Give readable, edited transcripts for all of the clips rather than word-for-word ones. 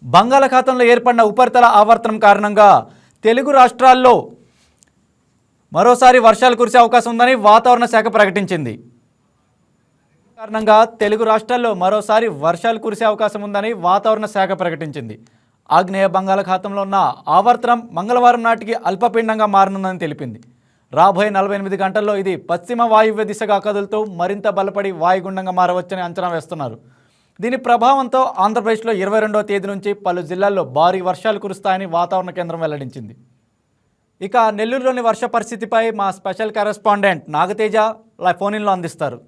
బంగాళాఖాతంలో ఏర్పడిన ఉపరితల ఆవర్తనం కారణంగా తెలుగు రాష్ట్రాల్లో మరోసారి వర్షాలు కురిసే అవకాశం ఉందని వాతావరణ శాఖ ప్రకటించింది. కారణంగా తెలుగు రాష్ట్రాల్లో మరోసారి వర్షాలు కురిసే అవకాశం ఉందని వాతావరణ శాఖ ప్రకటించింది. ఆగ్నేయ బంగాళాఖాతంలో ఉన్న ఆవర్తనం మంగళవారం నాటికి అల్పపీడనంగా మారనుందని తెలిపింది. రాబోయే 48 గంటల్లో ఇది పశ్చిమ వాయువ్య దిశగా కదులుతూ మరింత బలపడి వాయుగుండంగా మారవచ్చని అంచనా వేస్తున్నారు. దీని ప్రభావంతో ఆంధ్రప్రదేశ్లో 22వ తేదీ నుంచి పలు జిల్లాల్లో భారీ వర్షాలు కురుస్తాయని వాతావరణ కేంద్రం వెల్లడించింది. ఇక నెల్లూరులోని వర్ష పరిస్థితిపై మా స్పెషల్ కరెస్పాండెంట్ నాగతేజ ఫోన్ ఇన్లో అందిస్తారు.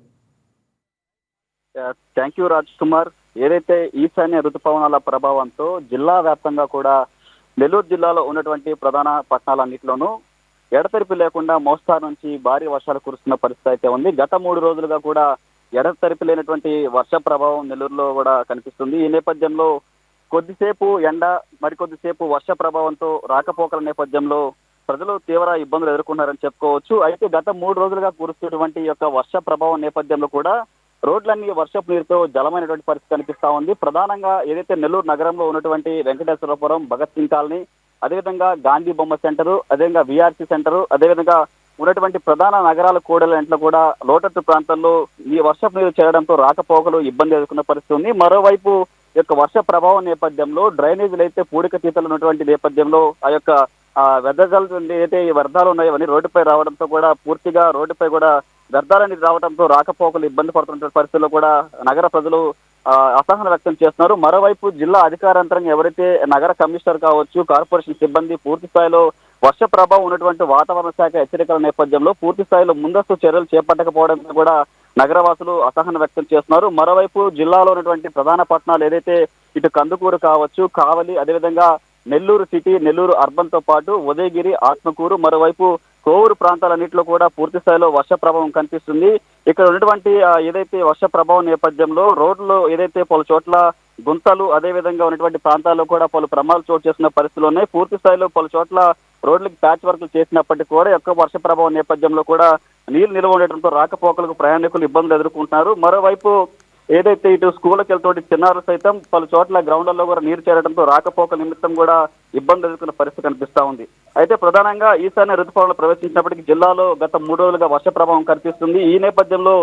Thank you Raj Kumar. ఏదైతే ఈశాన్య ఋతుపవనాల ప్రభావంతో జిల్లా వ్యాప్తంగా కూడా నెల్లూరు జిల్లాలో ఉన్నటువంటి ప్రధాన పట్టణాలన్నింటిలోనూ ఎడతెరిపి లేకుండా మోస్తారు నుంచి భారీ వర్షాలు కురుస్తున్న పరిస్థితి అయితే ఉంది. గత 3 రోజులుగా కూడా ఎడతెరిపి లేనటువంటి వర్ష ప్రభావం నెల్లూరులో కూడా కనిపిస్తుంది. ఈ నేపథ్యంలో కొద్దిసేపు ఎండ మరికొద్దిసేపు వర్ష ప్రభావంతో రాకపోకల నేపథ్యంలో ప్రజలు తీవ్ర ఇబ్బందులు ఎదుర్కొన్నారని చెప్పుకోవచ్చు. అయితే గత 3 రోజులుగా కురుస్తున్నటువంటి యొక్క వర్ష ప్రభావం నేపథ్యంలో కూడా రోడ్లన్నీ వర్షపు నీరుతో జలమైనటువంటి పరిస్థితి కనిపిస్తా ఉంది. ప్రధానంగా ఏదైతే నెల్లూరు నగరంలో ఉన్నటువంటి వెంకటేశ్వరపురం, భగత్ సింగ్ కాలనీ, అదేవిధంగా గాంధీ బొమ్మ సెంటరు, అదేవిధంగా విఆర్సీ సెంటరు, అదేవిధంగా ఉన్నటువంటి ప్రధాన నగరాల కూడల ఇంట్లో కూడా లోతట్టు ప్రాంతాల్లో ఈ వర్షపు నీరు చేరడంతో రాకపోకలు ఇబ్బంది ఎదుర్కొన్న పరిస్థితి ఉంది. మరోవైపు యొక్క వర్ష ప్రభావం నేపథ్యంలో డ్రైనేజీలు అయితే పూడికతీతలు ఉన్నటువంటి నేపథ్యంలో ఆ యొక్క వెదజలు ఏదైతే వ్యర్థాలు ఉన్నాయో అవన్నీ రోడ్డుపై రావడంతో కూడా పూర్తిగా రోడ్డుపై కూడా వ్యర్థాలని రావడంతో రాకపోకలు ఇబ్బంది పడుతున్న పరిస్థితుల్లో కూడా నగర ప్రజలు అసహనం వ్యక్తం చేస్తున్నారు. మరోవైపు జిల్లా అధికారంతరంగా ఎవరైతే నగర కమిషనర్ కావచ్చు, కార్పొరేషన్ సిబ్బంది పూర్తి స్థాయిలో వర్ష ప్రభావం ఉన్నటువంటి వాతావరణ శాఖ హెచ్చరికల నేపథ్యంలో పూర్తి స్థాయిలో ముందస్తు చర్యలు చేపట్టకపోవడంతో కూడా నగరవాసులు అసహనం వ్యక్తం చేస్తున్నారు. మరోవైపు జిల్లాలో ఉన్నటువంటి ప్రధాన పట్టణాలు ఏదైతే ఇటు కందుకూరు కావచ్చు, కావలి, అదేవిధంగా నెల్లూరు సిటీ, నెల్లూరు అర్బన్ తో పాటు ఉదయగిరి, ఆత్మకూరు, మరోవైపు కోవూరు ప్రాంతాలన్నింటిలో కూడా పూర్తి స్థాయిలో వర్ష ప్రభావం కనిపిస్తుంది. ఇక్కడ ఉన్నటువంటి ఏదైతే వర్ష ప్రభావం నేపథ్యంలో రోడ్లు ఏదైతే పలు చోట్ల గుంతలు, అదేవిధంగా ఉన్నటువంటి ప్రాంతాల్లో కూడా పలు ప్రమాదాలు చోటు చేస్తున్న పరిస్థితులు ఉన్నాయి. పూర్తి స్థాయిలో పలు చోట్ల రోడ్లకి ప్యాచ్ వర్క్లు చేసినప్పటికీ కూడా ఎక్కువ వర్ష ప్రభావం నేపథ్యంలో కూడా నీళ్లు నిల్వ ఉండటంతో రాకపోకలకు ప్రయాణికులు ఇబ్బందులు ఎదుర్కొంటున్నారు. మరోవైపు ఏదైతే ఇటు స్కూళ్ళకి వెళ్తుంటే చిన్నారులు సైతం పలు చోట్ల గ్రౌండ్లలో కూడా నీరు చేరడంతో రాకపోకల నిమిత్తం కూడా ఇబ్బంది ఎదుర్కొన్న పరిస్థితి కనిపిస్తా ఉంది. అయితే ప్రధానంగా ఈశాన్య ఋతుపవనాలు ప్రవేశించినప్పటికీ జిల్లాలో గత 3 రోజులుగా వర్ష ప్రభావం కనిపిస్తుంది. ఈ నేపథ్యంలో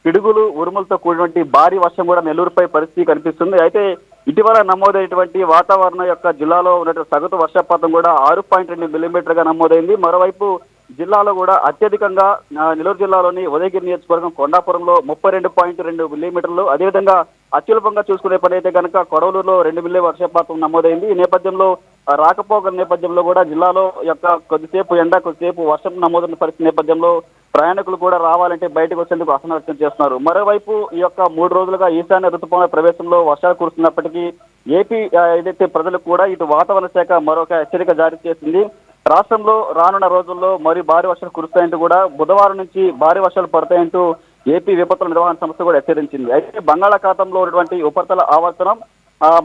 పిడుగులు, ఉరుములతో కూడినటువంటి భారీ వర్షం కూడా నెల్లూరుపై పరిస్థితి కనిపిస్తుంది. అయితే ఇటీవల నమోదైనటువంటి వాతావరణం యొక్క జిల్లాలో ఉన్నటువంటి సగటు వర్షపాతం కూడా 6.2 మిల్లీమీటర్గా నమోదైంది. మరోవైపు జిల్లాలో కూడా అత్యధికంగా నెల్లూరు జిల్లాలోని ఉదయగిరి నియోజకవర్గం కొండాపురంలో 32.2 మిల్లీమీటర్లు, అదేవిధంగా అత్యల్పంగా చూసుకునే పని అయితే కనుక కొడవలూరులో 2 మిల్లీ వర్షపాతం నమోదైంది. ఈ నేపథ్యంలో రాకపోకల నేపథ్యంలో కూడా జిల్లాలో యొక్క కొద్దిసేపు ఎండ, కొద్దిసేపు వర్షం నమోదైన పరిస్థితి నేపథ్యంలో ప్రయాణికులు కూడా రావాలంటే బయటకు వచ్చేందుకు అసహనం వ్యక్తం చేస్తున్నారు. మరోవైపు ఈ యొక్క 3 రోజులుగా ఈశాన్య ఋతుపవన ప్రవేశంలో వర్షాలు కురుస్తున్నప్పటికీ ఏపీ ఏదైతే ప్రజలకు కూడా ఇటు వాతావరణ శాఖ మరొక హెచ్చరిక జారీ చేసింది. రాష్ట్రంలో రానున్న రోజుల్లో మరి భారీ వర్షాలు కురుస్తాయంటూ కూడా బుధవారం నుంచి భారీ వర్షాలు పడతాయంటూ ఏపీ విపత్తుల నిర్వహణ సంస్థ కూడా హెచ్చరించింది. అయితే బంగాళాఖాతంలో ఉన్నటువంటి ఉపరితల ఆవర్తనం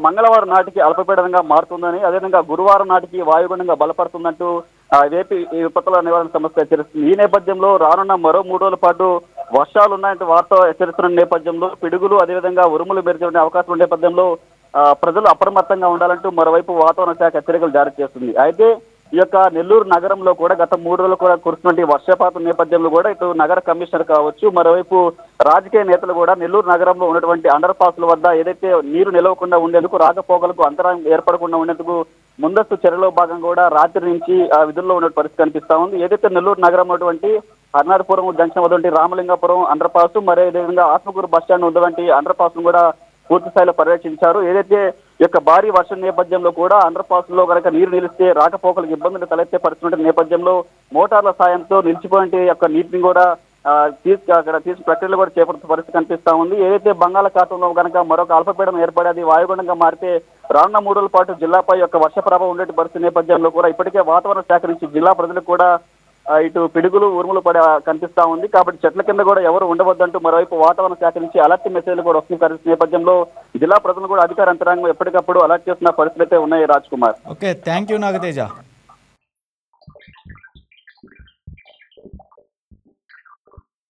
మంగళవారం నాటికి అల్పపీడనంగా మారుతుందని, అదేవిధంగా గురువారం నాటికి వాయుగుండంగా బలపడుతుందంటూ ఏపీ విపత్తుల నిర్వహణ సంస్థ హెచ్చరిస్తుంది. ఈ నేపథ్యంలో రానున్న మరో 3 రోజుల పాటు వర్షాలు ఉన్నాయంటూ వార్త హెచ్చరిస్తున్న నేపథ్యంలో పిడుగులు, అదేవిధంగా ఉరుములు మెరిచే అవకాశం ఉన్న నేపథ్యంలో ప్రజలు అప్రమత్తంగా ఉండాలంటూ మరోవైపు వాతావరణ శాఖ హెచ్చరికలు జారీ చేస్తుంది. అయితే ఈ యొక్క నెల్లూరు నగరంలో కూడా గత 3 రోజులు కూడా కురుస్తున్నటువంటి వర్షపాతం నేపథ్యంలో కూడా ఇటు నగర కమిషనర్ కావచ్చు, మరోవైపు రాజకీయ నేతలు కూడా నెల్లూరు నగరంలో ఉన్నటువంటి అండర్ పాస్ల వద్ద ఏదైతే నీరు నిలవకుండా ఉండేందుకు, రాకపోకలకు అంతరాయం ఏర్పడకుండా ఉండేందుకు ముందస్తు చర్యలో భాగంగా కూడా రాత్రి నుంచి విధుల్లో ఉన్న పరిస్థితి కనిపిస్తా ఉంది. ఏదైతే నెల్లూరు నగరం ఉన్నటువంటి హర్నాథపురం జంక్షన్ వద్ద రామలింగాపురం అండర్ పాస్, మరే విధంగా ఆత్మకూరు బస్ స్టాండ్ ఉన్నటువంటి అండర్ పాస్ కూడా పూర్తి స్థాయిలో పర్యవేక్షించారు. ఏదైతే ఈ యొక్క భారీ వర్షం నేపథ్యంలో కూడా అండర్ పాస్ లో కనుక నీరు నిలిస్తే రాకపోకలకు ఇబ్బందులు తలెత్తే పరిస్థితి నేపథ్యంలో మోటార్ల సాయంతో నిలిచిపోయిన యొక్క నీటిని కూడా అక్కడ ప్రక్రియలు కూడా చేపడుతున్న పరిస్థితి కనిపిస్తా ఉంది. ఏదైతే బంగాళాఖాతంలో కనుక మరొక అల్పపీడనం ఏర్పడేది వాయుగుండంగా మారితే రానున్న 3 రోజుల పాటు జిల్లాపై యొక్క వర్ష ప్రభావం ఉండే పరిస్థితి నేపథ్యంలో కూడా ఇప్పటికే వాతావరణ శాఖ నుంచి జిల్లా ప్రజలకు కూడా ఇటు పిడుగులు, ఉరుములు పడే కనిపిస్తా ఉంది. కాబట్టి చెట్ల కింద కూడా ఎవరు ఉండవద్దంటూ మరోవైపు వాతావరణ శాఖ నుంచి అలర్ట్ మెసేజ్లు కూడా వస్తున్న నేపథ్యంలో జిల్లా ప్రజలు కూడా అధికార యంత్రాంగం ఎప్పటికప్పుడు అలర్ట్ చేస్తున్న పరిస్థితులు అయితే ఉన్నాయి. Raj Kumar. Okay, thank you Nagateja.